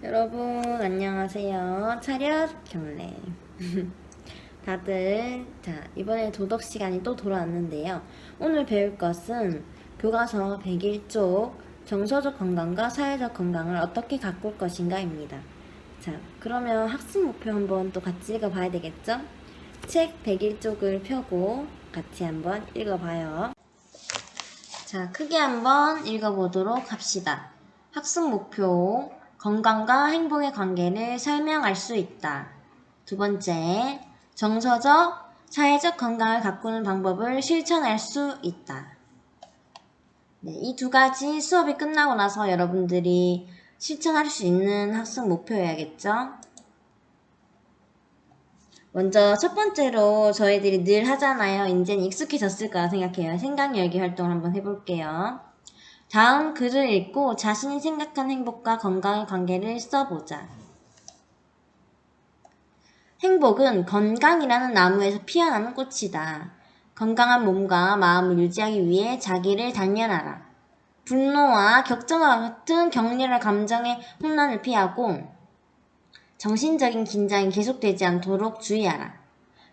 여러분 안녕하세요. 차렷 경례. 다들 이번에 도덕 시간이 또 돌아왔는데요. 오늘 배울 것은 교과서 101쪽 정서적 건강과 사회적 건강을 어떻게 가꿀 것인가입니다. 그러면 학습 목표 한번 또 같이 읽어봐야 되겠죠? 책 101쪽을 펴고 같이 한번 읽어봐요. 크게 한번 읽어보도록 합시다. 학습 목표 건강과 행복의 관계를 설명할 수 있다. 두 번째, 정서적, 사회적 건강을 가꾸는 방법을 실천할 수 있다. 이 두 가지 수업이 끝나고 나서 여러분들이 실천할 수 있는 학습 목표여야겠죠? 먼저 첫 번째로 저희들이 늘 하잖아요. 이제는 익숙해졌을 거라 생각해요. 생각 열기 활동을 한번 해볼게요. 다음 글을 읽고 자신이 생각한 행복과 건강의 관계를 써보자. 행복은 건강이라는 나무에서 피어나는 꽃이다. 건강한 몸과 마음을 유지하기 위해 자기를 단련하라. 분노와 격정과 같은 격렬한 감정의 혼란을 피하고 정신적인 긴장이 계속되지 않도록 주의하라.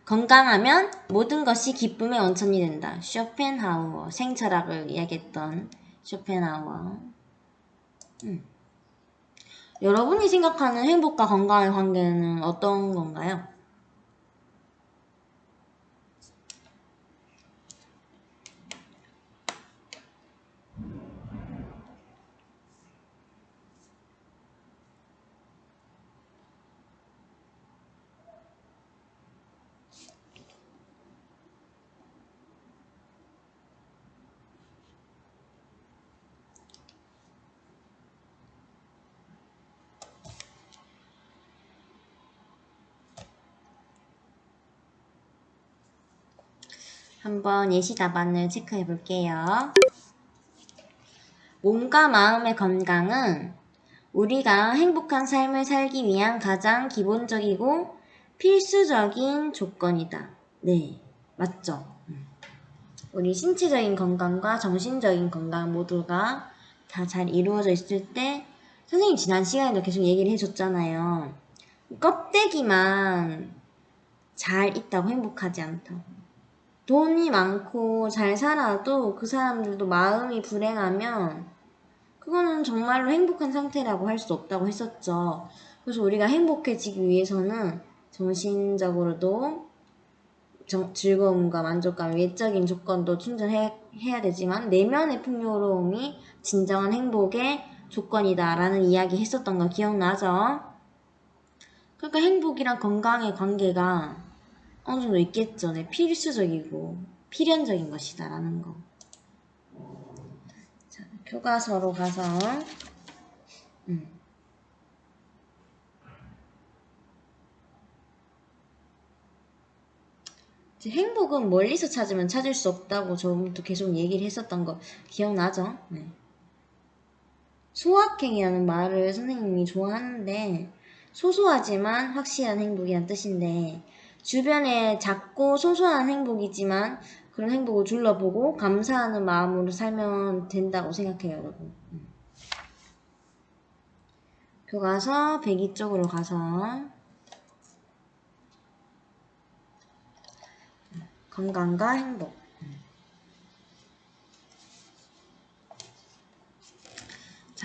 건강하면 모든 것이 기쁨의 원천이 된다. 쇼펜하우어, 생철학을 이야기했던 쇼펜하우어. 여러분이 생각하는 행복과 건강의 관계는 어떤 건가요? 한번 예시 답안을 체크해 볼게요. 몸과 마음의 건강은 우리가 행복한 삶을 살기 위한 가장 기본적이고 필수적인 조건이다. 네, 맞죠? 우리 신체적인 건강과 정신적인 건강 모두가 다 잘 이루어져 있을 때 선생님 지난 시간에도 계속 얘기를 해줬잖아요. 껍데기만 잘 있다고 행복하지 않다고. 돈이 많고 잘 살아도 그 사람들도 마음이 불행하면 그거는 정말로 행복한 상태라고 할 수 없다고 했었죠. 그래서 우리가 행복해지기 위해서는 정신적으로도 즐거움과 만족감, 외적인 조건도 충족해야 되지만 내면의 풍요로움이 진정한 행복의 조건이다라는 이야기 했었던 거 기억나죠? 그러니까 행복이랑 건강의 관계가 어느 정도 있겠죠. 네, 필수적이고 필연적인 것이다라는 거. 교과서로 가서 행복은 멀리서 찾으면 찾을 수 없다고 저부터 계속 얘기를 했었던 거 기억나죠? 네. 소확행이라는 말을 선생님이 좋아하는데 소소하지만 확실한 행복이란 뜻인데 주변에 작고 소소한 행복이지만 그런 행복을 둘러보고 감사하는 마음으로 살면 된다고 생각해요, 여러분. 교과서 102쪽으로 가서 건강과 행복.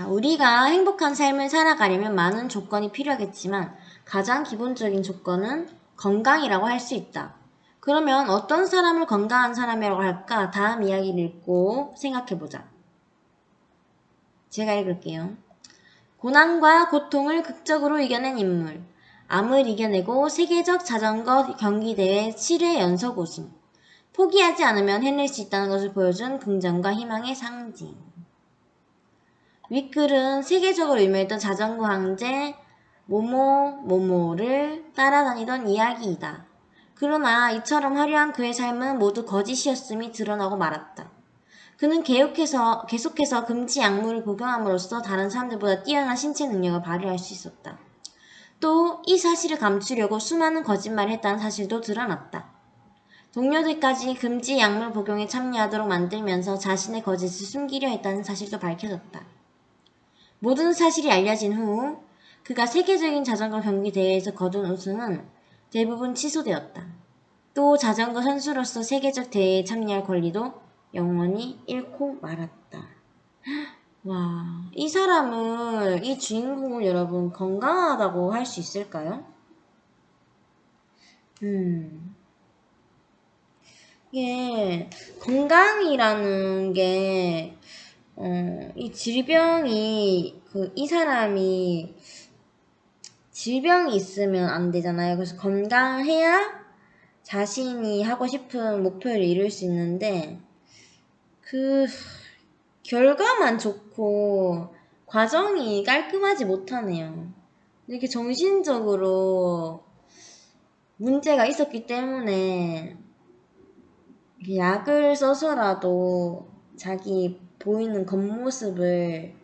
우리가 행복한 삶을 살아가려면 많은 조건이 필요하겠지만 가장 기본적인 조건은 건강이라고 할 수 있다. 그러면 어떤 사람을 건강한 사람이라고 할까? 다음 이야기를 읽고 생각해보자. 제가 읽을게요. 고난과 고통을 극적으로 이겨낸 인물. 암을 이겨내고 세계적 자전거 경기대회 7회 연속 우승. 포기하지 않으면 해낼 수 있다는 것을 보여준 긍정과 희망의 상징. 윗글은 세계적으로 유명했던 자전거 황제 모모를 따라다니던 이야기이다. 그러나 이처럼 화려한 그의 삶은 모두 거짓이었음이 드러나고 말았다. 그는 계속해서 금지 약물을 복용함으로써 다른 사람들보다 뛰어난 신체 능력을 발휘할 수 있었다. 또 이 사실을 감추려고 수많은 거짓말을 했다는 사실도 드러났다. 동료들까지 금지 약물 복용에 참여하도록 만들면서 자신의 거짓을 숨기려 했다는 사실도 밝혀졌다. 모든 사실이 알려진 후 그가 세계적인 자전거 경기 대회에서 거둔 우승은 대부분 취소되었다. 또 자전거 선수로서 세계적 대회에 참여할 권리도 영원히 잃고 말았다. 와, 이 사람을, 이 주인공을 여러분 건강하다고 할 수 있을까요? 이게 건강이라는 게 이 질병이 이 사람이 질병이 있으면 안 되잖아요. 그래서 건강해야 자신이 하고 싶은 목표를 이룰 수 있는데 그 결과만 좋고 과정이 깔끔하지 못하네요. 이렇게 정신적으로 문제가 있었기 때문에 약을 써서라도 자기 보이는 겉모습을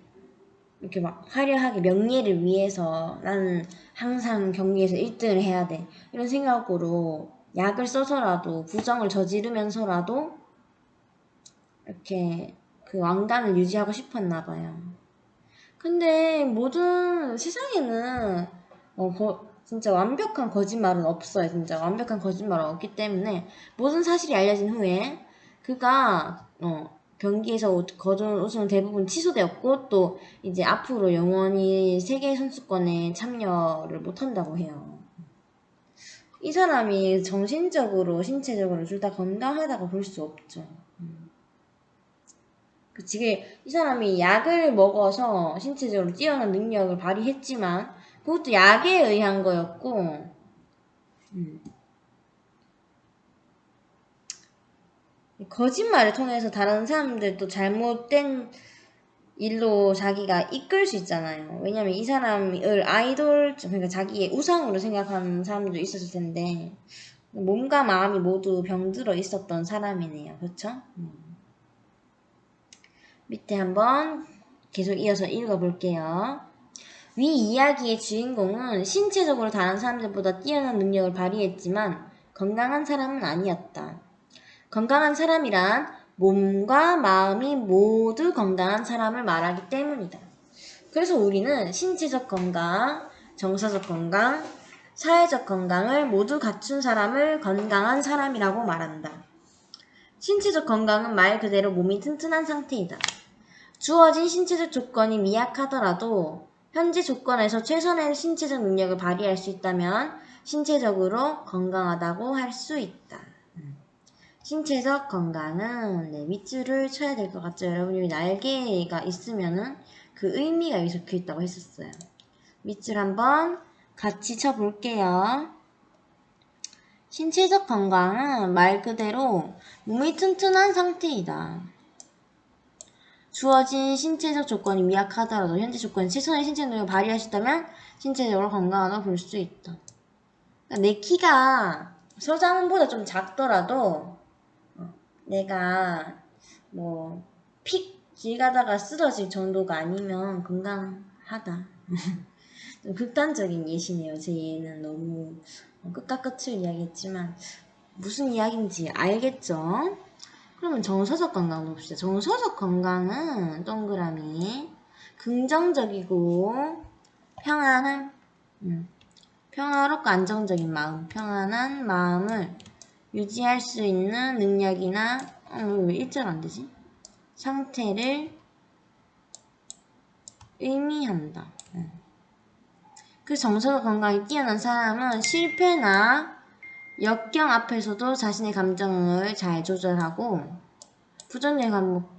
이렇게 막 화려하게 명예를 위해서 나는 항상 경기에서 1등을 해야 돼. 이런 생각으로 약을 써서라도 부정을 저지르면서라도 이렇게 그 왕관을 유지하고 싶었나 봐요. 근데 모든 세상에는 진짜 완벽한 거짓말은 없어요. 진짜 완벽한 거짓말은 없기 때문에 모든 사실이 알려진 후에 그가 경기에서 거둔 우승은 대부분 취소되었고 또 이제 앞으로 영원히 세계 선수권에 참여를 못한다고 해요. 이 사람이 정신적으로 신체적으로 둘 다 건강하다고 볼 수 없죠. 지금 이 사람이 약을 먹어서 신체적으로 뛰어난 능력을 발휘했지만 그것도 약에 의한 거였고 거짓말을 통해서 다른 사람들도 잘못된 일로 자기가 이끌 수 있잖아요. 왜냐면 이 사람을 아이돌, 그러니까 자기의 우상으로 생각하는 사람도 있었을 텐데 몸과 마음이 모두 병들어 있었던 사람이네요. 그렇죠? 밑에 한번 계속 이어서 읽어볼게요. 위 이야기의 주인공은 신체적으로 다른 사람들보다 뛰어난 능력을 발휘했지만 건강한 사람은 아니었다. 건강한 사람이란 몸과 마음이 모두 건강한 사람을 말하기 때문이다. 그래서 우리는 신체적 건강, 정서적 건강, 사회적 건강을 모두 갖춘 사람을 건강한 사람이라고 말한다. 신체적 건강은 말 그대로 몸이 튼튼한 상태이다. 주어진 신체적 조건이 미약하더라도 현재 조건에서 최선의 신체적 능력을 발휘할 수 있다면 신체적으로 건강하다고 할 수 있다. 신체적 건강은 밑줄을 쳐야 될 것 같죠. 여러분이 날개가 있으면은 그 의미가 여기 적혀 있다고 했었어요. 밑줄 한번 같이 쳐볼게요. 신체적 건강은 말 그대로 몸이 튼튼한 상태이다. 주어진 신체적 조건이 미약하더라도 현재 조건이 최선의 신체 능력을 발휘할 수 있다면 신체적으로 건강하다고 볼 수 있다. 그러니까 내 키가 서장훈보다 좀 작더라도 내가 픽 길 가다가 쓰러질 정도가 아니면 건강하다. 좀 극단적인 예시네요. 제 예는 너무 끝과 끝을 이야기했지만 무슨 이야기인지 알겠죠? 그러면 정서적 건강 봅시다. 정서적 건강은 동그라미 긍정적이고 평안한 평화롭고 안정적인 마음, 평안한 마음을 유지할 수 있는 능력이나 왜 일자로 안 되지? 상태를 의미한다. 그 정서적 건강이 뛰어난 사람은 실패나 역경 앞에서도 자신의 감정을 잘 조절하고 부정적인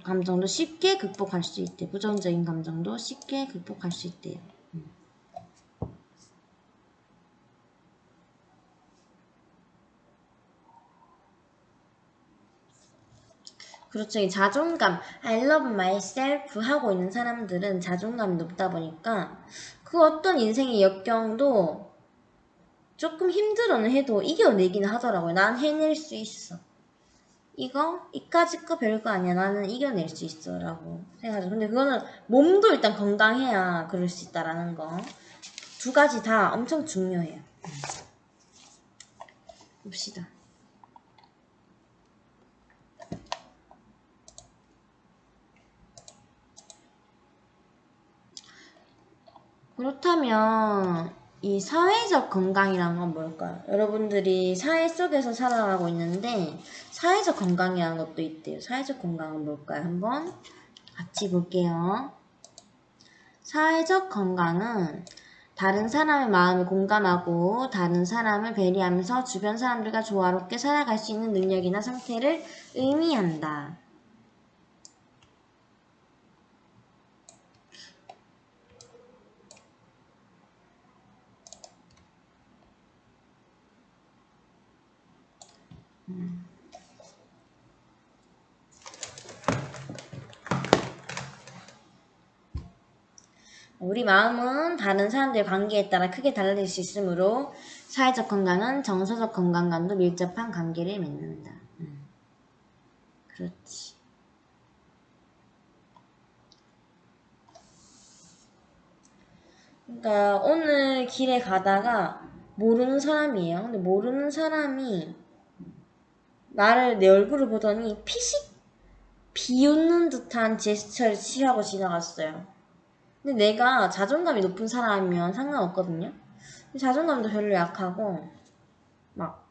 감정도 쉽게 극복할 수 있대. 부정적인 감정도 쉽게 극복할 수 있대요. 그렇죠. 이 자존감, I love myself 하고 있는 사람들은 자존감이 높다 보니까 그 어떤 인생의 역경도 조금 힘들어는 해도 이겨내기는 하더라고요. 난 해낼 수 있어. 이까짓 거 별거 아니야. 나는 이겨낼 수 있어. 라고 생각하죠. 근데 그거는 몸도 일단 건강해야 그럴 수 있다라는 거. 두 가지 다 엄청 중요해요. 봅시다. 그렇다면 이 사회적 건강이란 건 뭘까요? 여러분들이 사회 속에서 살아가고 있는데 사회적 건강이라는 것도 있대요. 사회적 건강은 뭘까요? 한번 같이 볼게요. 사회적 건강은 다른 사람의 마음을 공감하고 다른 사람을 배려하면서 주변 사람들과 조화롭게 살아갈 수 있는 능력이나 상태를 의미한다. 우리 마음은 다른 사람들의 관계에 따라 크게 달라질 수 있으므로 사회적 건강은 정서적 건강과도 밀접한 관계를 맺는다. 그렇지. 그러니까 오늘 길에 가다가 모르는 사람이에요. 근데 모르는 사람이 나를 내 얼굴을 보더니 피식 비웃는 듯한 제스처를 취하고 지나갔어요. 근데 내가 자존감이 높은 사람이면 상관없거든요. 근데 자존감도 별로 약하고 막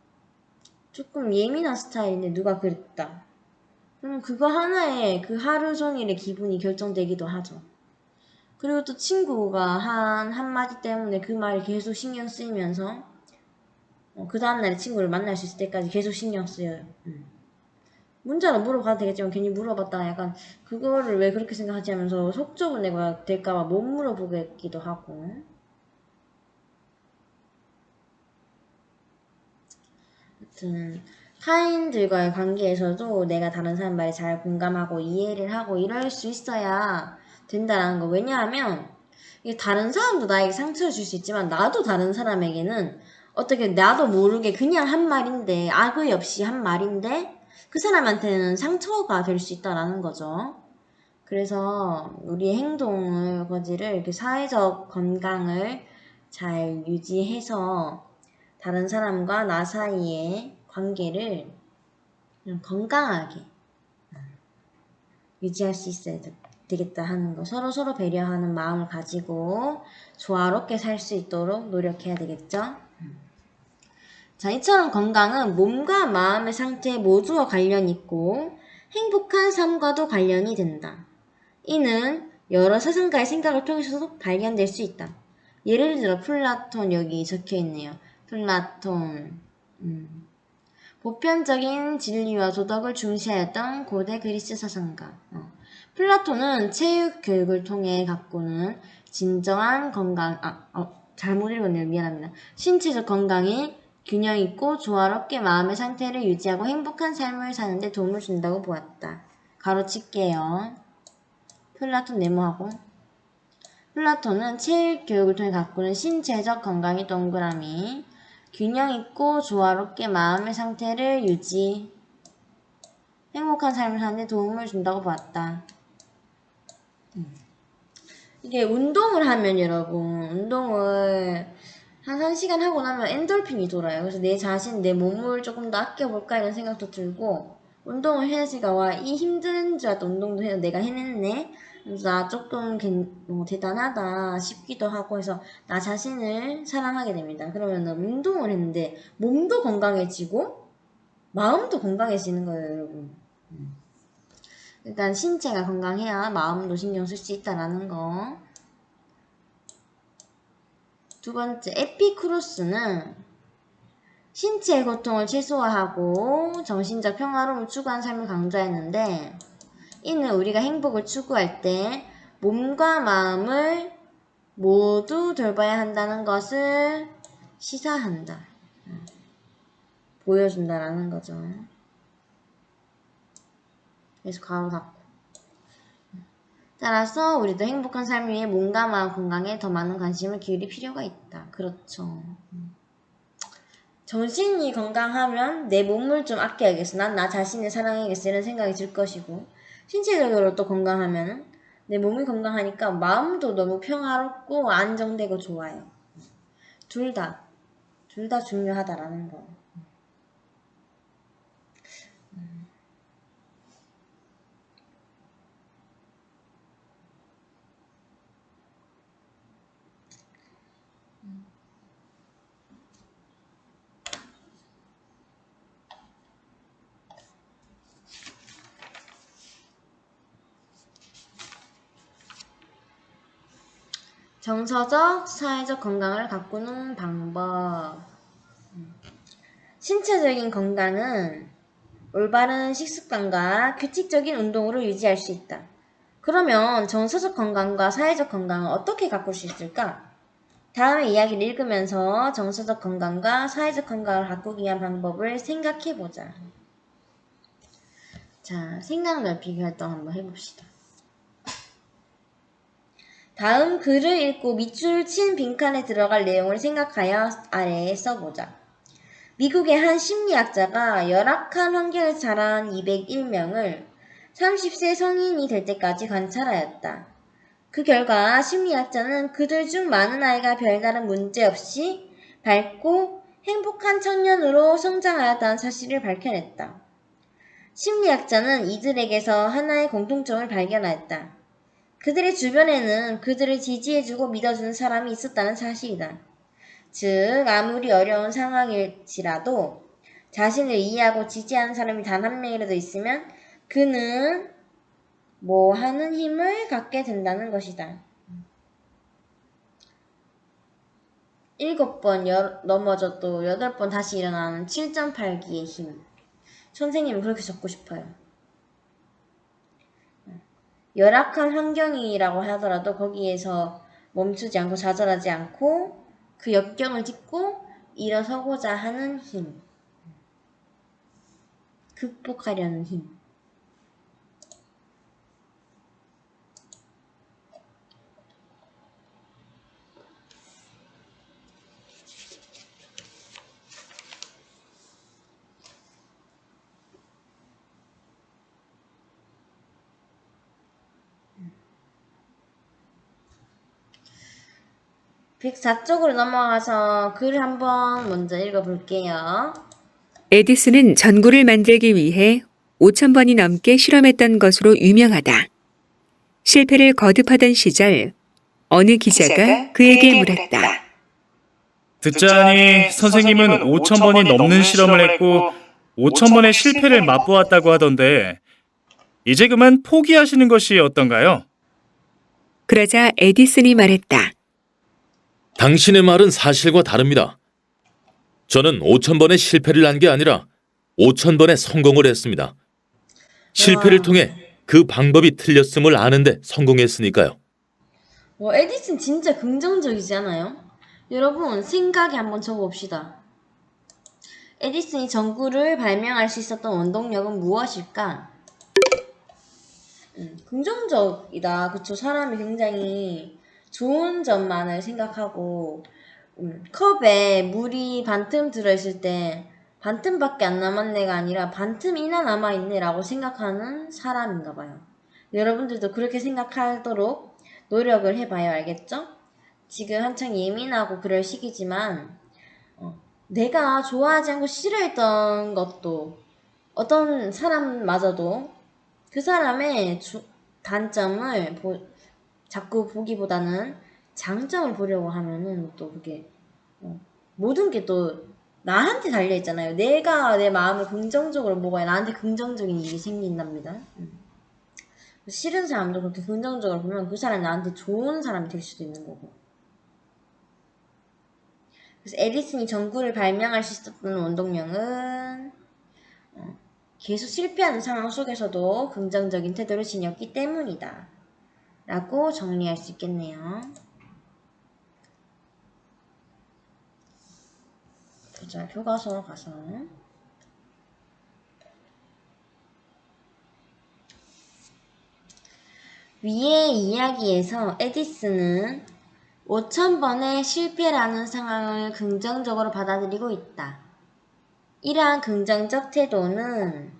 조금 예민한 스타일인데 누가 그랬다. 그러면 그거 하나에 그 하루 종일의 기분이 결정되기도 하죠. 그리고 또 친구가 한 한마디 때문에 그 말이 계속 신경 쓰이면서 그 다음날에 친구를 만날 수 있을 때까지 계속 신경 쓰여요. 문자로 물어봐도 되겠지만 괜히 물어봤다가 약간 그거를 왜 그렇게 생각하지 하면서 속 좁은 애가 될까봐 못 물어보겠기도 하고. 아무튼 타인들과의 관계에서도 내가 다른 사람 말에 잘 공감하고 이해를 하고 이럴 수 있어야 된다라는 거. 왜냐하면 이게 다른 사람도 나에게 상처를 줄 수 있지만 나도 다른 사람에게는 어떻게 나도 모르게 그냥 한 말인데 악의 없이 한 말인데 그 사람한테는 상처가 될 수 있다라는 거죠. 그래서 우리의 행동을 거지를 이렇게 사회적 건강을 잘 유지해서 다른 사람과 나 사이의 관계를 그냥 건강하게 유지할 수 있어야 되겠다 하는 거. 서로 배려하는 마음을 가지고 조화롭게 살 수 있도록 노력해야 되겠죠. 자, 이처럼 건강은 몸과 마음의 상태 모두와 관련이 있고 행복한 삶과도 관련이 된다. 이는 여러 사상가의 생각을 통해서도 발견될 수 있다. 예를 들어 플라톤 여기 적혀있네요. 플라톤 보편적인 진리와 도덕을 중시하였던 고대 그리스 사상가. 플라톤은 체육 교육을 통해 가꾸는 진정한 건강, 잘못 읽었네요. 미안합니다. 신체적 건강이 균형 있고 조화롭게 마음의 상태를 유지하고 행복한 삶을 사는 데 도움을 준다고 보았다. 가로칠게요. 플라톤 네모하고. 플라톤은 체육 교육을 통해 가꾸는 신체적 건강이 동그라미 균형 있고 조화롭게 마음의 상태를 유지 행복한 삶을 사는 데 도움을 준다고 보았다. 이게 운동을 하면 여러분 운동을 한 1시간 하고 나면 엔돌핀이 돌아요. 그래서 내 자신, 내 몸을 조금 더 아껴볼까 이런 생각도 들고 운동을 해야지가 와 이 힘든 줄 알았던 운동도 해서 내가 해냈네. 그래서 나 조금 대단하다 싶기도 하고 해서 나 자신을 사랑하게 됩니다. 그러면 운동을 했는데 몸도 건강해지고 마음도 건강해지는 거예요, 여러분. 일단 신체가 건강해야 마음도 신경 쓸 수 있다라는 거. 두 번째, 에피쿠로스는 신체의 고통을 최소화하고 정신적 평화로움을 추구하는 삶을 강조했는데 이는 우리가 행복을 추구할 때 몸과 마음을 모두 돌봐야 한다는 것을 시사한다. 보여준다라는 거죠. 그래서 괄호 닫고. 따라서 우리도 행복한 삶을 위해 몸과 마음 건강에 더 많은 관심을 기울일 필요가 있다. 그렇죠. 정신이 건강하면 내 몸을 좀 아껴야겠어. 난 나 자신을 사랑해야겠어. 이런 생각이 들 것이고 신체적으로 또 건강하면 내 몸이 건강하니까 마음도 너무 평화롭고 안정되고 좋아요. 둘 다 중요하다라는 거. 정서적, 사회적 건강을 가꾸는 방법. 신체적인 건강은 올바른 식습관과 규칙적인 운동으로 유지할 수 있다. 그러면 정서적 건강과 사회적 건강을 어떻게 가꿀 수 있을까? 다음의 이야기를 읽으면서 정서적 건강과 사회적 건강을 가꾸기 위한 방법을 생각해보자. 자, 생각 넓히기 활동 한번 해봅시다. 다음 글을 읽고 밑줄 친 빈칸에 들어갈 내용을 생각하여 아래에 써보자. 미국의 한 심리학자가 열악한 환경에서 자란 201명을 30세 성인이 될 때까지 관찰하였다. 그 결과 심리학자는 그들 중 많은 아이가 별다른 문제 없이 밝고 행복한 청년으로 성장하였다는 사실을 밝혀냈다. 심리학자는 이들에게서 하나의 공통점을 발견하였다. 그들의 주변에는 그들을 지지해주고 믿어주는 사람이 있었다는 사실이다. 즉, 아무리 어려운 상황일지라도 자신을 이해하고 지지하는 사람이 단 한 명이라도 있으면 그는 뭐 하는 힘을 갖게 된다는 것이다. 7번 넘어져도 8번 다시 일어나는 7.8기의 힘. 선생님은 그렇게 적고 싶어요. 열악한 환경이라고 하더라도 거기에서 멈추지 않고 좌절하지 않고 그 역경을 딛고 일어서고자 하는 힘. 극복하려는 힘. (104쪽으로) 넘어가서 글 한번 먼저 읽어볼게요. 에디슨은 전구를 만들기 위해 5,000번이 넘게 실험했던 것으로 유명하다. 실패를 거듭하던 시절 어느 기자가 그에게 물었다. 듣자하니 선생님은 5,000번이 넘는 실험을 했고 5,000번의 실패를 맛보았다고 하던데 이제 그만 포기하시는 것이 어떤가요? 그러자 에디슨이 말했다. 당신의 말은 사실과 다릅니다. 저는 5,000번의 실패를 한 게 아니라 5,000번의 성공을 했습니다. 실패를 통해 그 방법이 틀렸음을 아는데 성공했으니까요. 에디슨 진짜 긍정적이지 않아요? 여러분 생각에 한번 적어봅시다. 에디슨이 전구를 발명할 수 있었던 원동력은 무엇일까? 긍정적이다. 그쵸? 사람이 굉장히 좋은 점만을 생각하고 컵에 물이 반틈 들어있을 때 반틈밖에 안 남았네가 아니라 반틈이나 남아있네 라고 생각하는 사람인가 봐요. 여러분들도 그렇게 생각하도록 노력을 해봐요. 알겠죠? 지금 한창 예민하고 그럴 시기지만 내가 좋아하지 않고 싫어했던 것도 어떤 사람마저도 그 사람의 단점을 자꾸 보기보다는 장점을 보려고 하면은 또 그게 모든 게 또 나한테 달려있잖아요. 내가 내 마음을 긍정적으로 먹어야 나한테 긍정적인 일이 생긴답니다. 싫은 사람도 그렇게 긍정적으로 보면 그 사람이 나한테 좋은 사람이 될 수도 있는 거고. 그래서 에디슨이 전구를 발명할 수 있었던 원동력은 계속 실패하는 상황 속에서도 긍정적인 태도를 지녔기 때문이다 라고 정리할 수 있겠네요. 보자, 교과서 가서 위의 이야기에서 에디슨은 5,000번의 실패라는 상황을 긍정적으로 받아들이고 있다. 이러한 긍정적 태도는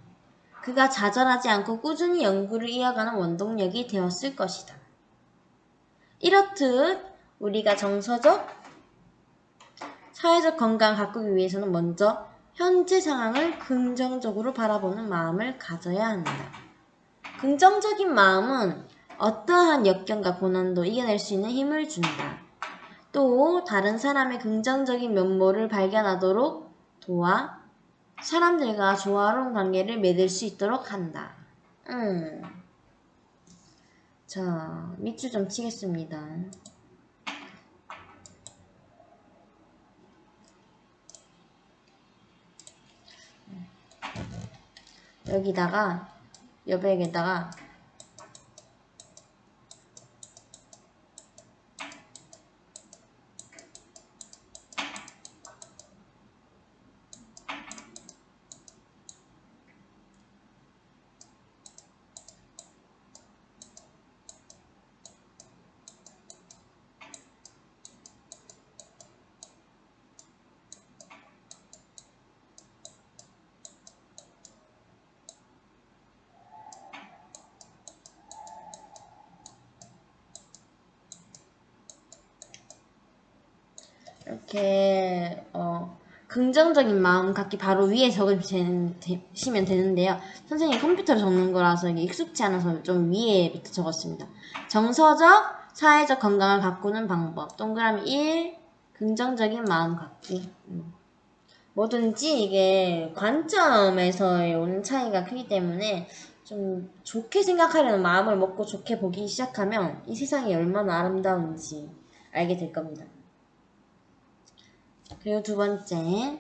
그가 좌절하지 않고 꾸준히 연구를 이어가는 원동력이 되었을 것이다. 이렇듯 우리가 정서적, 사회적 건강을 가꾸기 위해서는 먼저 현재 상황을 긍정적으로 바라보는 마음을 가져야 한다. 긍정적인 마음은 어떠한 역경과 고난도 이겨낼 수 있는 힘을 준다. 또 다른 사람의 긍정적인 면모를 발견하도록 도와 사람들과 조화로운 관계를 맺을 수 있도록 한다. 자, 밑줄 좀 치겠습니다. 여기다가 여백에다가 이렇게 긍정적인 마음 갖기 바로 위에 적으시면 되는데요. 선생님이 컴퓨터로 적는 거라서 이게 익숙치 않아서 좀 위에 밑에 적었습니다. 정서적, 사회적 건강을 가꾸는 방법. 동그라미 1. 긍정적인 마음 갖기. 뭐든지 이게 관점에서의 오는 차이가 크기 때문에 좀 좋게 생각하려는 마음을 먹고 좋게 보기 시작하면 이 세상이 얼마나 아름다운지 알게 될 겁니다. 그리고 두 번째,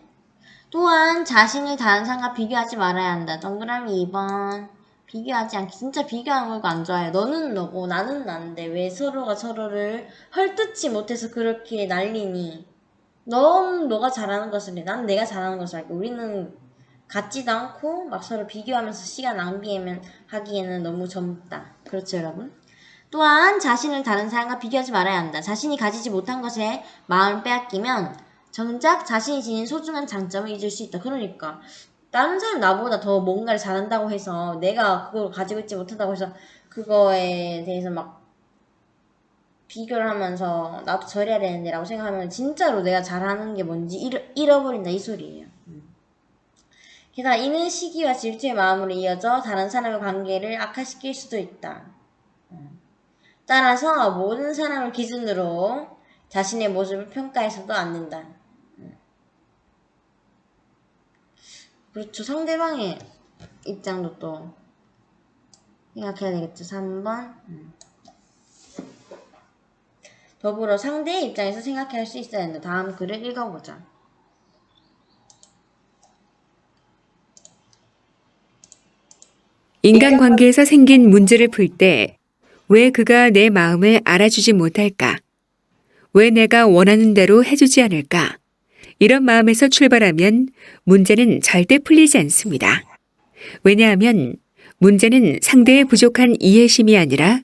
또한 자신을 다른 사람과 비교하지 말아야 한다. 동그라미 2번. 비교하지 않기. 진짜 비교하는 거 안 좋아해요. 너는 너고 나는 난데 왜 서로가 서로를 헐뜯지 못해서 그렇게 난리니. 넌 너가 잘하는 것을 해. 난 내가 잘하는 것을 할게. 우리는 같지도 않고 막 서로 비교하면서 시간 낭비하기에는 너무 젊다. 그렇죠, 여러분? 또한 자신을 다른 사람과 비교하지 말아야 한다. 자신이 가지지 못한 것에 마음을 빼앗기면 정작 자신이 지닌 소중한 장점을 잊을 수 있다. 그러니까 다른 사람이 나보다 더 뭔가를 잘한다고 해서 내가 그걸 가지고 있지 못한다고 해서 그거에 대해서 막 비교를 하면서 나도 저래야 되는데 라고 생각하면 진짜로 내가 잘하는 게 뭔지 잃어버린다 이 소리예요. 게다가 이는 시기와 질투의 마음으로 이어져 다른 사람의 관계를 악화시킬 수도 있다. 따라서 모든 사람을 기준으로 자신의 모습을 평가해서도 안 된다. 그렇죠. 상대방의 입장도 또 생각해야 되겠죠. 3번. 더불어 상대의 입장에서 생각할 수 있어야 한다. 다음 글을 읽어보자. 인간관계에서 생긴 문제를 풀 때 왜 그가 내 마음을 알아주지 못할까? 왜 내가 원하는 대로 해주지 않을까? 이런 마음에서 출발하면 문제는 절대 풀리지 않습니다. 왜냐하면 문제는 상대의 부족한 이해심이 아니라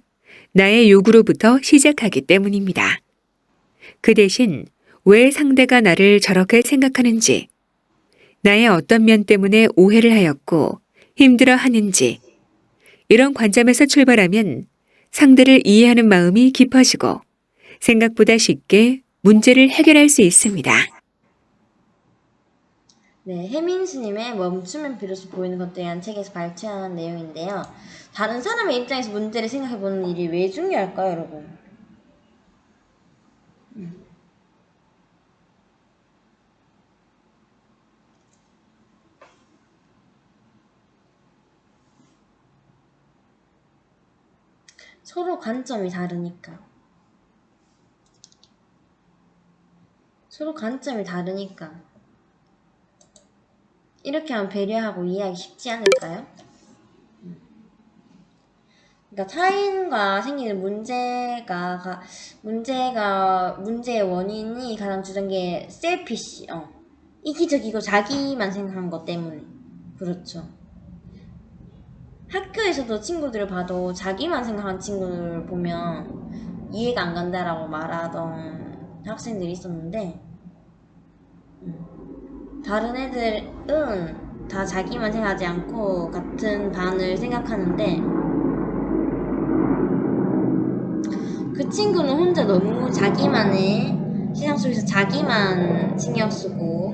나의 요구로부터 시작하기 때문입니다. 그 대신 왜 상대가 나를 저렇게 생각하는지, 나의 어떤 면 때문에 오해를 하였고 힘들어 하는지, 이런 관점에서 출발하면 상대를 이해하는 마음이 깊어지고 생각보다 쉽게 문제를 해결할 수 있습니다. 네, 혜민스님의 멈추면 비로소 보이는 것들이라는 책에서 발췌한 내용인데요. 다른 사람의 입장에서 문제를 생각해보는 일이 왜 중요할까요, 여러분? 서로 관점이 다르니까. 서로 관점이 다르니까. 이렇게 하면 배려하고 이해하기 쉽지 않을까요? 그러니까 타인과 생기는 문제의 원인이 가장 주된 게 셀피시, 이기적이고 자기만 생각하는 것 때문에. 그렇죠. 학교에서도 친구들을 봐도 자기만 생각하는 친구를 보면 이해가 안 간다라고 말하던 학생들이 있었는데, 다른 애들은 다 자기만 생각하지 않고 같은 반을 생각하는데 그 친구는 혼자 너무 자기만의 세상 속에서 자기만 신경 쓰고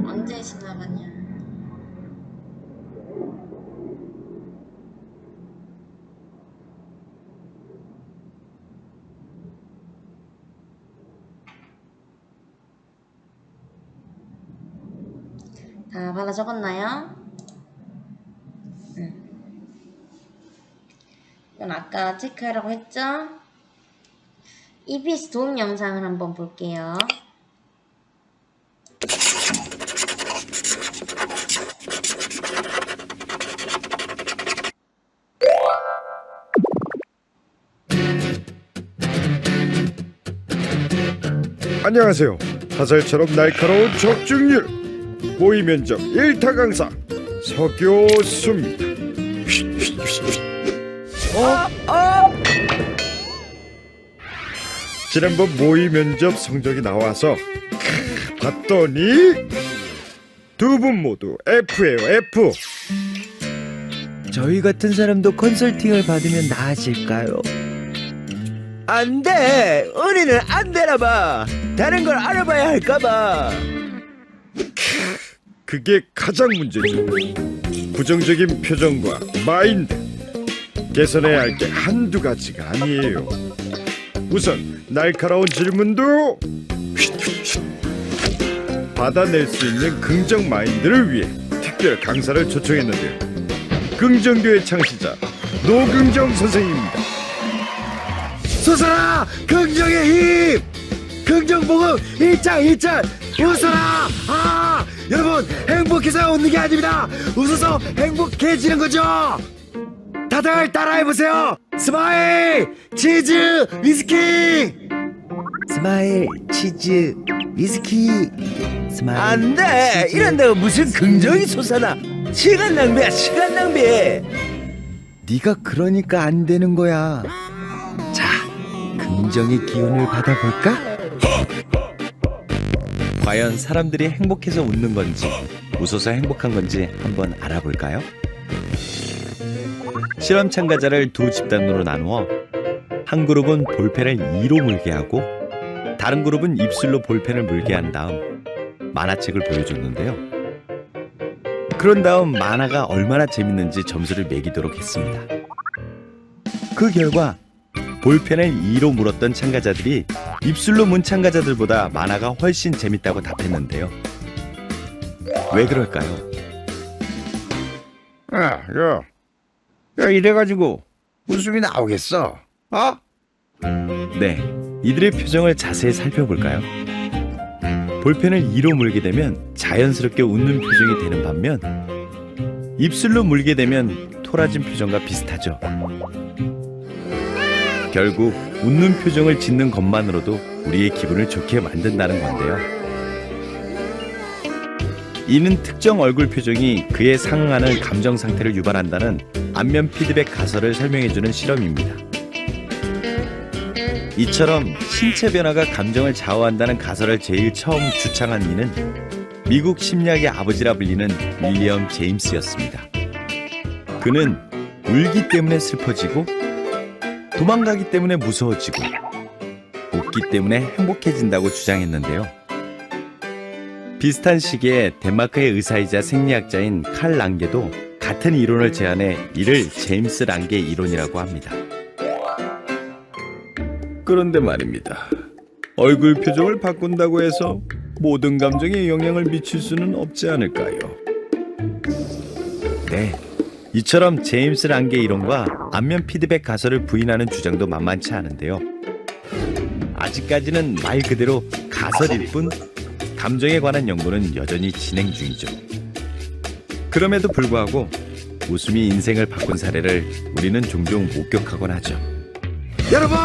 언제 지나가냐. 자, 받아 적었나요? 이건 아까 체크하라고 했죠? EBS 도움 영상을 한번 볼게요. 안녕하세요. 화살처럼 날카로운 적중률 모의 면접 1타 강사 서교수입니다. 지난번 모의 면접 성적이 나와서 봤더니 두 분 모두 F예요. F. 저희 같은 사람도 컨설팅을 받으면 나아질까요? 안 돼! 은희는 안 되나봐! 다른 걸 알아봐야 할까봐! 그게 가장 문제죠. 부정적인 표정과 마인드 개선해야 할 게 한두 가지가 아니에요. 우선 날카로운 질문도 받아낼 수 있는 긍정 마인드를 위해 특별 강사를 초청했는데요. 긍정교의 창시자 노긍정 선생님입니다. 솟아라! 긍정의 힘! 긍정복음 일장일절! 웃어라! 아! 여러분 행복해서 웃는 게 아닙니다! 웃어서 행복해지는 거죠! 다들 따라해보세요! 스마일! 치즈! 위스키! 스마일! 치즈! 위스키! 스마일! 안 돼! 이런다고 무슨 긍정이 솟아나! 시간 낭비야 시간 낭비! 네가 그러니까 안 되는 거야. 자, 긍정의 기운을 받아볼까? 과연 사람들이 행복해서 웃는 건지 웃어서 행복한 건지 한번 알아볼까요? 실험 참가자를 두 집단으로 나누어 한 그룹은 볼펜을 2로 물게 하고 다른 그룹은 입술로 볼펜을 물게 한 다음 만화책을 보여줬는데요. 그런 다음 만화가 얼마나 재밌는지 점수를 매기도록 했습니다. 그 결과 볼펜을 2로 물었던 참가자들이 입술로 문 참가자들보다 만화가 훨씬 재밌다고 답했는데요. 왜 그럴까요? 야, 이래가지고 웃음이 나오겠어? 어? 네, 이들의 표정을 자세히 살펴볼까요? 볼펜을 2로 물게 되면 자연스럽게 웃는 표정이 되는 반면 입술로 물게 되면 토라진 표정과 비슷하죠. 결국 웃는 표정을 짓는 것만으로도 우리의 기분을 좋게 만든다는 건데요. 이는 특정 얼굴 표정이 그에 상응하는 감정 상태를 유발한다는 안면 피드백 가설을 설명해주는 실험입니다. 이처럼 신체 변화가 감정을 좌우한다는 가설을 제일 처음 주창한 이는 미국 심리학의 아버지라 불리는 윌리엄 제임스였습니다. 그는 울기 때문에 슬퍼지고 도망가기 때문에 무서워지고 웃기 때문에 행복해진다고 주장했는데요. 비슷한 시기에 덴마크의 의사이자 생리학자인 칼 랑게도 같은 이론을 제안해 이를 제임스 랑게 이론이라고 합니다. 그런데 말입니다. 얼굴 표정을 바꾼다고 해서 모든 감정에 영향을 미칠 수는 없지 않을까요? 네, 이처럼 제임스 랑게 이론과 안면 피드백 가설을 부인하는 주장도 만만치 않은데요. 아직까지는 말 그대로 가설일 뿐 감정에 관한 연구는 여전히 진행 중이죠. 그럼에도 불구하고 웃음이 인생을 바꾼 사례를 우리는 종종 목격하곤 하죠. 여러분,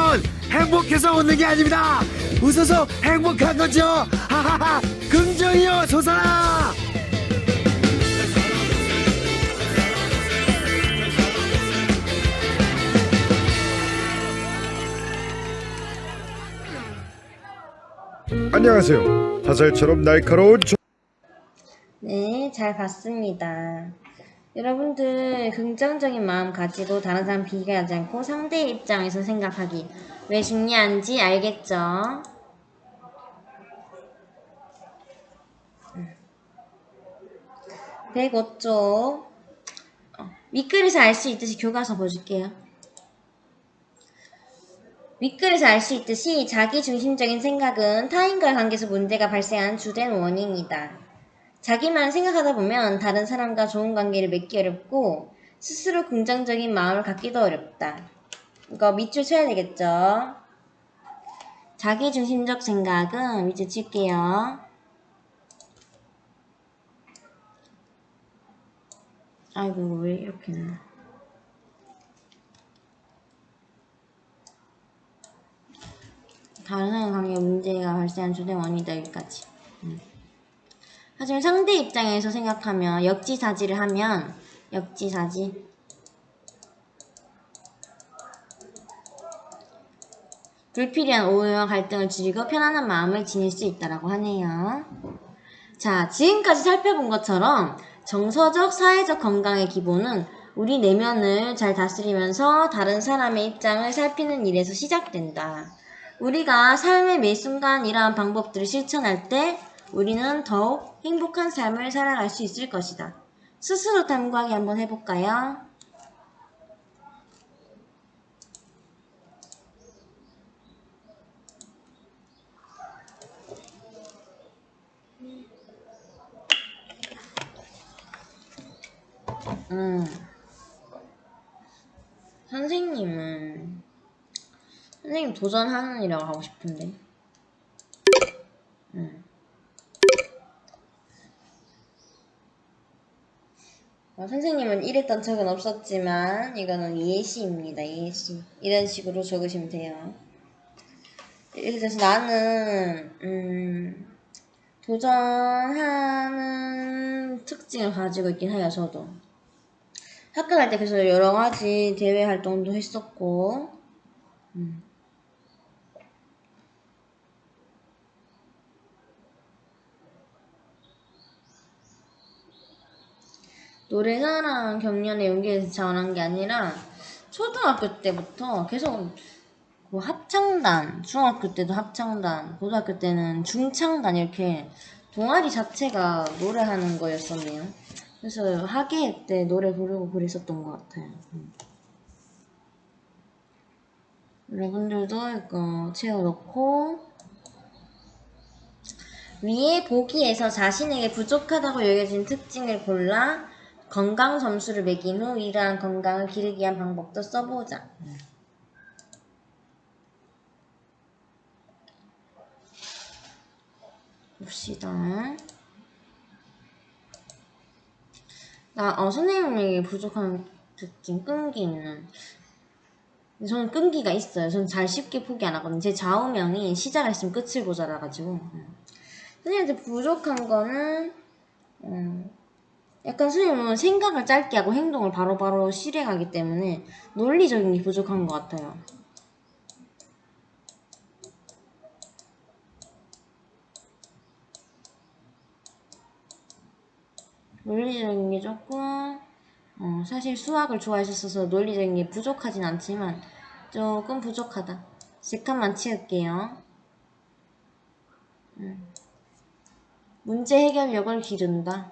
행복해서 웃는 게 아닙니다. 웃어서 행복한 거죠. 하하하, 긍정이요 솟아라. 안녕하세요. 화살처럼 날카로운 네, 잘 봤습니다. 여러분들 긍정적인 마음 가지고 다른 사람 비교하지 않고 상대의 입장에서 생각하기 왜 중요한지 알겠죠? 105쪽 윗글에서 알 수 있듯이 교과서 보여줄게요. 윗글에서 알 수 있듯이 자기중심적인 생각은 타인과의 관계에서 문제가 발생하는 주된 원인이다. 자기만 생각하다 보면 다른 사람과 좋은 관계를 맺기 어렵고 스스로 긍정적인 마음을 갖기도 어렵다. 이거 밑줄 쳐야 되겠죠? 자기중심적 생각은 밑줄 칠게요. 아이고 왜 이렇게 나. 다른 사람 관계 문제가 발생한 주된 원인이다. 여기까지. 하지만 상대 입장에서 생각하면 역지사지를 하면 역지사지 불필요한 오해와 갈등을 줄이고 편안한 마음을 지닐 수 있다라고 하네요. 자, 지금까지 살펴본 것처럼 정서적, 사회적 건강의 기본은 우리 내면을 잘 다스리면서 다른 사람의 입장을 살피는 일에서 시작된다. 우리가 삶의 매 순간 이러한 방법들을 실천할 때 우리는 더욱 행복한 삶을 살아갈 수 있을 것이다. 스스로 탐구하기 한번 해볼까요? 선생님 도전하는 일이라고 하고 싶은데. 선생님은 이랬던 적은 없었지만 이거는 예시입니다. 예시. 이런 식으로 적으시면 돼요. 예를 들어서 나는 도전하는 특징을 가지고 있긴 해요. 저도 학교 다닐 때 그래서 여러 가지 대외 활동도 했었고 노래자랑 경연에 연기해서 자원한 게 아니라 초등학교 때부터 계속 그 합창단, 중학교 때도 합창단, 고등학교 때는 중창단 이렇게 동아리 자체가 노래하는 거였었네요. 그래서 학예회 때 노래 부르고 그랬었던 것 같아요. 여러분들도 이거 채워놓고 위에 보기에서 자신에게 부족하다고 여겨진 특징을 골라 건강 점수를 매긴 후 이러한 건강을 기르기 위한 방법도 써보자. 봅시다. 선생님에게 부족한 특징, 끈기 있는. 저는 끈기가 있어요. 저는 잘 쉽게 포기 안 하거든요. 제 좌우명이 시작을 했으면 끝을 보자라 가지고. 선생님한테 부족한 거는 약간 선생님은 생각을 짧게 하고 행동을 바로바로 실행하기 때문에 논리적인 게 부족한 것 같아요. 논리적인 게 조금 사실 수학을 좋아했었어서 논리적인 게 부족하진 않지만 조금 부족하다. 3칸만 치울게요. 문제 해결력을 기른다.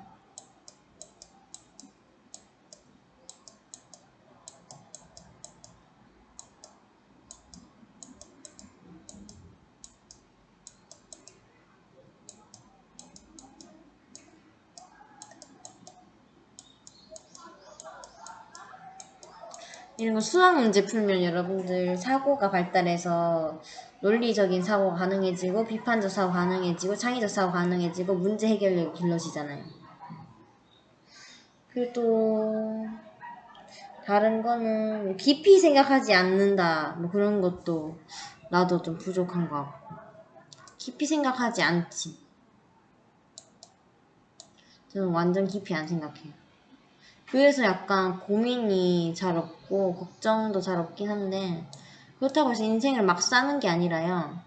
이런 거 수학 문제 풀면 여러분들 사고가 발달해서 논리적인 사고가 가능해지고 비판적 사고 가능해지고 창의적 사고 가능해지고 문제 해결력이 길러지잖아요. 그리고 또 다른 거는 깊이 생각하지 않는다 뭐 그런 것도 나도 좀 부족한 것 같고 깊이 생각하지 않지. 저는 완전 깊이 안 생각해요. 그래서 약간 고민이 잘 없고 걱정도 잘 없긴 한데 그렇다고 해서 인생을 막 사는 게 아니라요.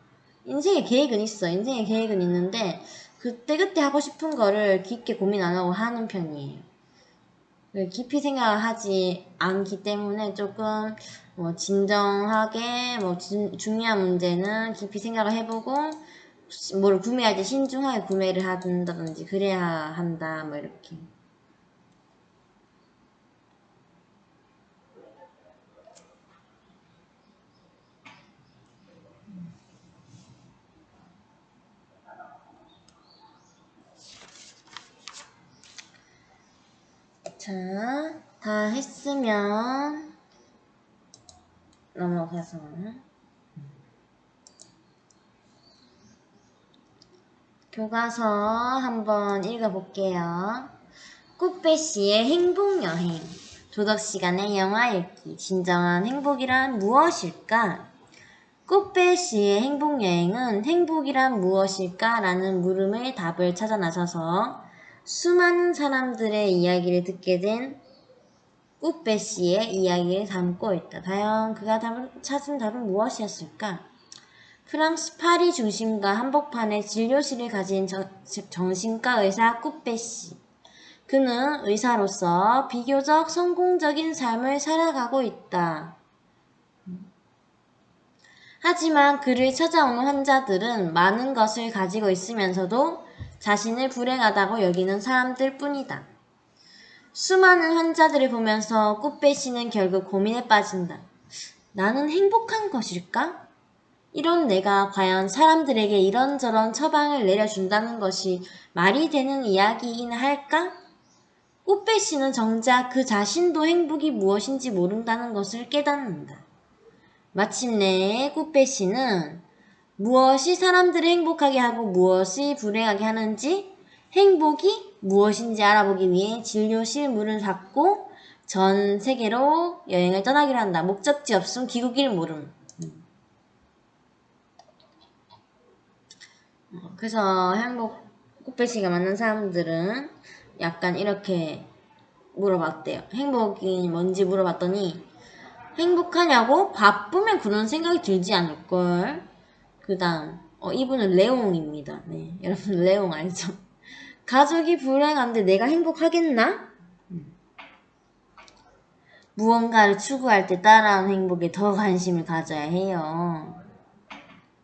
인생의 계획은 있어. 인생의 계획은 있는데 그때그때 하고 싶은 거를 깊게 고민 안 하고 하는 편이에요. 깊이 생각하지 않기 때문에 조금 진정하게 중요한 문제는 깊이 생각을 해보고 뭘 구매할 때 신중하게 구매를 한다든지 그래야 한다 뭐 이렇게. 자, 다 했으면 넘어가서 교과서 한번 읽어볼게요. 꽃배씨의 행복여행, 도덕시간의 영화 읽기, 진정한 행복이란 무엇일까? 꽃배씨의 행복여행은 행복이란 무엇일까? 라는 물음의 답을 찾아 나서서 수많은 사람들의 이야기를 듣게 된 꽃배씨의 이야기를 담고 있다. 과연 그가 찾은 답은 무엇이었을까? 프랑스 파리 중심가 한복판에 진료실을 가진 정신과 의사 꽃배씨. 그는 의사로서 비교적 성공적인 삶을 살아가고 있다. 하지만 그를 찾아오는 환자들은 많은 것을 가지고 있으면서도 자신을 불행하다고 여기는 사람들 뿐이다. 수많은 환자들을 보면서 꽃배씨는 결국 고민에 빠진다. 나는 행복한 것일까? 이런 내가 과연 사람들에게 이런저런 처방을 내려준다는 것이 말이 되는 이야기이긴 할까? 꽃배씨는 정작 그 자신도 행복이 무엇인지 모른다는 것을 깨닫는다. 마침내 꽃배씨는 무엇이 사람들을 행복하게 하고 무엇이 불행하게 하는지, 행복이 무엇인지 알아보기 위해 진료실 문을 닫고 전 세계로 여행을 떠나기로 한다. 목적지 없음, 귀국일 모름. 그래서 꽃배씨가 만난 사람들은 약간 이렇게 물어봤대요. 행복이 뭔지 물어봤더니 행복하냐고? 바쁘면 그런 생각이 들지 않을걸. 그 다음 이분은 레옹입니다. 네, 여러분 레옹 알죠? 가족이 불행한데 내가 행복하겠나? 무언가를 추구할 때 따라하는 행복에 더 관심을 가져야 해요.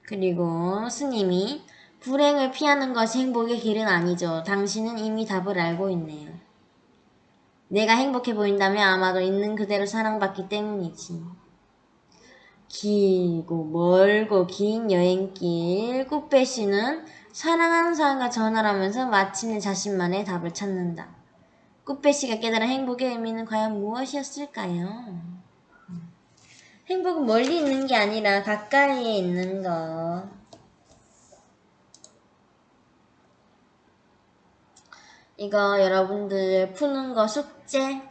그리고 스님이 불행을 피하는 것이 행복의 길은 아니죠. 당신은 이미 답을 알고 있네요. 내가 행복해 보인다면 아마도 있는 그대로 사랑받기 때문이지. 길고 멀고 긴 여행길, 꽃배씨는 사랑하는 사람과 전화를 하면서 마침내 자신만의 답을 찾는다. 꽃배씨가 깨달은 행복의 의미는 과연 무엇이었을까요? 행복은 멀리 있는 게 아니라 가까이에 있는 것. 이거 여러분들 푸는 거 숙제.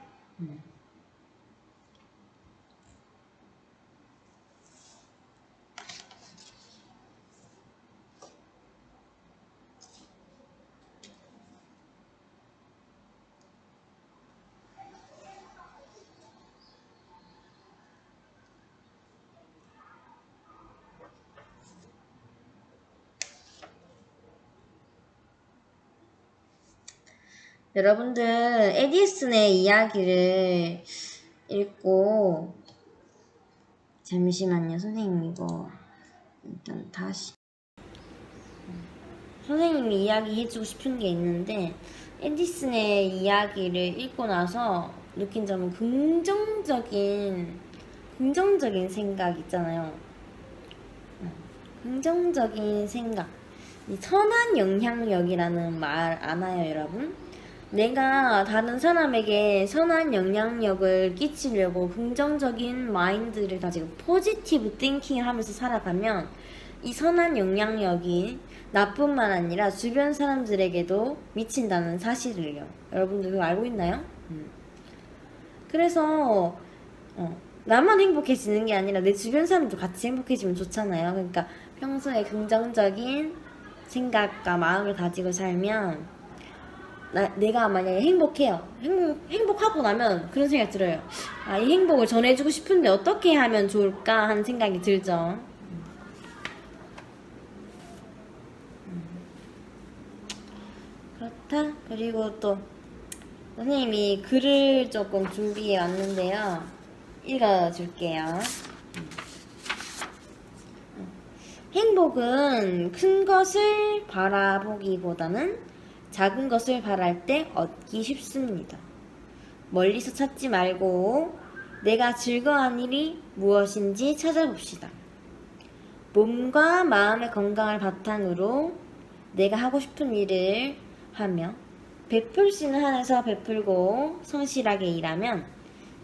여러분들 에디슨의 이야기를 읽고 잠시만요. 선생님 이거 일단 다시 선생님이 이야기해주고 싶은 게 있는데 에디슨의 이야기를 읽고 나서 느낀 점은 긍정적인 생각 있잖아요. 긍정적인 생각. 이 선한 영향력이라는 말 아나요, 여러분? 내가 다른 사람에게 선한 영향력을 끼치려고 긍정적인 마인드를 가지고 포지티브 띵킹을 하면서 살아가면 이 선한 영향력이 나뿐만 아니라 주변 사람들에게도 미친다는 사실을요. 여러분들 그거 알고 있나요? 그래서 나만 행복해지는 게 아니라 내 주변 사람도 같이 행복해지면 좋잖아요. 그러니까 평소에 긍정적인 생각과 마음을 가지고 살면 내가 만약에 행복해요. 행복하고 나면 그런 생각이 들어요. 아, 이 행복을 전해주고 싶은데 어떻게 하면 좋을까 하는 생각이 들죠. 그렇다. 그리고 또 선생님이 글을 조금 준비해 왔는데요. 읽어줄게요. 행복은 큰 것을 바라보기보다는 작은 것을 바랄 때 얻기 쉽습니다. 멀리서 찾지 말고 내가 즐거워하는 일이 무엇인지 찾아봅시다. 몸과 마음의 건강을 바탕으로 내가 하고 싶은 일을 하며 베풀 수 있는 한에서 베풀고 성실하게 일하면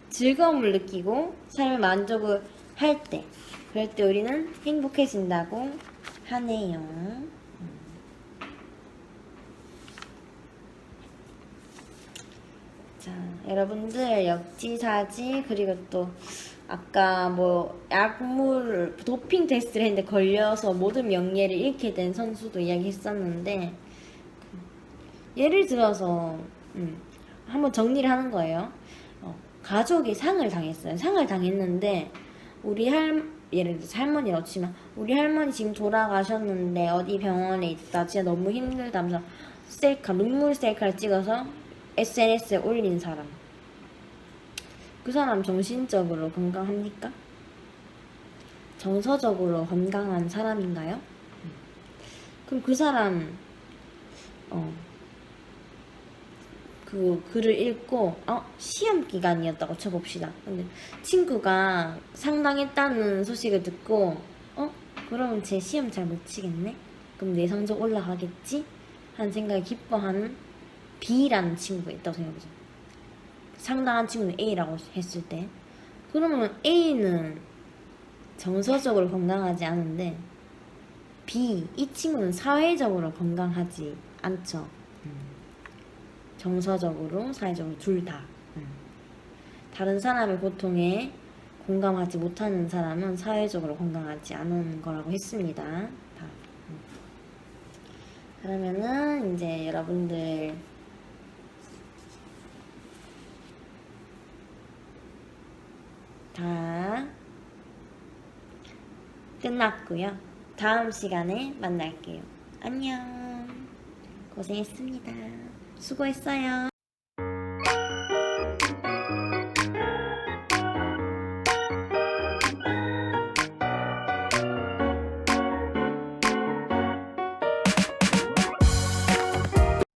즐거움을 느끼고 삶의 만족을 할 때, 그럴 때 우리는 행복해진다고 하네요. 자, 여러분들 역지사지, 그리고 또 아까 뭐 약물 도핑 테스트를 했는데 걸려서 모든 명예를 잃게 된 선수도 이야기했었는데, 예를 들어서 한번 정리를 하는 거예요. 가족이 상을 당했어요. 상을 당했는데 예를 들어서 할머니라고 치면, 우리 할머니 지금 돌아가셨는데 어디 병원에 있다, 진짜 너무 힘들다 하면서 눈물 셀카를 찍어서 SNS에 올린 사람, 그 사람 정신적으로 건강합니까? 정서적으로 건강한 사람인가요? 그럼 그 사람 그 글을 읽고 시험 기간이었다고 쳐봅시다. 근데 친구가 상당했다는 소식을 듣고 그러면 제 시험 잘 못 치겠네? 그럼 내 성적 올라가겠지? 하는 생각에 기뻐하는 B라는 친구가 있다고 생각해보자. 상당한 친구는 A라고 했을 때, 그러면 A는 정서적으로 건강하지 않은데 이 친구는 사회적으로 건강하지 않죠. 정서적으로, 사회적으로 둘 다. 다른 사람의 고통에 공감하지 못하는 사람은 사회적으로 건강하지 않은 거라고 했습니다. 다. 그러면은 이제 여러분들 다 끝났고요. 다음 시간에 만날게요. 안녕. 고생했습니다. 수고했어요.